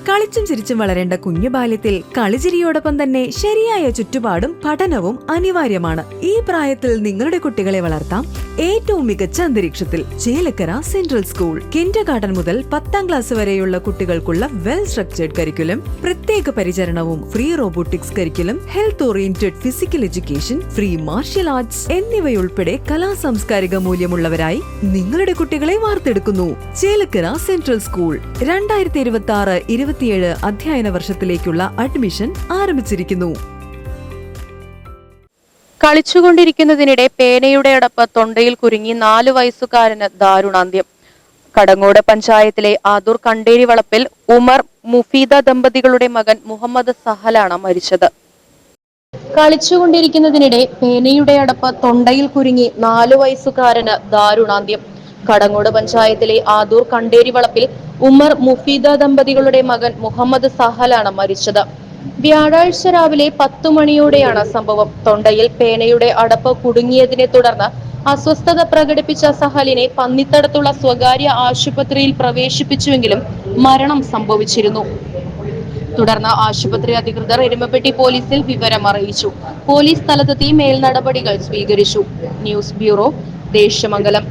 കളിച്ചും ചിരിച്ചും വളരേണ്ട കുഞ്ഞു ബാല്യത്തിൽ കളിചിരിയോടൊപ്പം തന്നെ ശരിയായ ചുറ്റുപാടും പഠനവും അനിവാര്യമാണ്. ഈ പ്രായത്തിൽ നിങ്ങളുടെ കുട്ടികളെ വളർത്താം ഏറ്റവും മികച്ച അന്തരീക്ഷത്തിൽ. Chelakkara central school. Kinder garden മുതൽ 10ാം ക്ലാസ് വരെയുള്ള കുട്ടികൾക്കുള്ള വെൽ സ്ട്രക്ചേർഡ് കരിക്കുലം, പ്രത്യേക പരിചരണവും free robotics curriculum, health oriented physical education, free martial arts എന്നിവയുൾപ്പെടെ കലാസാംസ്കാരിക മൂല്യമുള്ളവരായി നിങ്ങളുടെ കുട്ടികളെ വാർത്തെടുക്കുന്നു. Chelakkara central school. 2026-27 അധ്യയന വർഷത്തിലേക്കുള്ള അഡ്മിഷൻ ആരംഭിച്ചിരിക്കുന്നു. കളിച്ചുകൊണ്ടിരിക്കുന്നതിനിടെ പേനയുടെ അടപ്പ് തൊണ്ടയിൽ കുരുങ്ങി 4 വയസ്സുകാരന് ദാരുണാന്ത്യം. കടങ്ങോട് പഞ്ചായത്തിലെ ആദൂർ കണ്ടേരി വളപ്പിൽ ഉമർ മുഫീദ ദമ്പതികളുടെ മകൻ മുഹമ്മദ് സഹലാണ് മരിച്ചത്. കളിച്ചുകൊണ്ടിരിക്കുന്നതിനിടെ പേനയുടെ അടപ്പ് തൊണ്ടയിൽ കുരുങ്ങി 4 വയസ്സുകാരന് ദാരുണാന്ത്യം. കടങ്ങോട് പഞ്ചായത്തിലെ ആദൂർ കണ്ടേരി വളപ്പിൽ ഉമർ മുഫീദ ദമ്പതികളുടെ മകൻ മുഹമ്മദ് സഹലാണ് മരിച്ചത്. വ്യാഴാഴ്ച രാവിലെ 10 മണിയോടെയാണ് സംഭവം. തൊണ്ടയിൽ പേനയുടെ അടപ്പ് കുടുങ്ങിയതിനെ തുടർന്ന് അസ്വസ്ഥത പ്രകടിപ്പിച്ച സഹലിനെ പന്നിത്തടത്തുള്ള സ്വകാര്യ ആശുപത്രിയിൽ പ്രവേശിപ്പിച്ചുവെങ്കിലും മരണം സംഭവിച്ചിരുന്നു. തുടർന്ന് ആശുപത്രി അധികൃതർ എരുമപ്പെട്ടി പോലീസിൽ വിവരം അറിയിച്ചു. പോലീസ് സ്ഥലത്തെത്തി മേൽ നടപടികൾ സ്വീകരിച്ചു. News bureau, Desamangalam.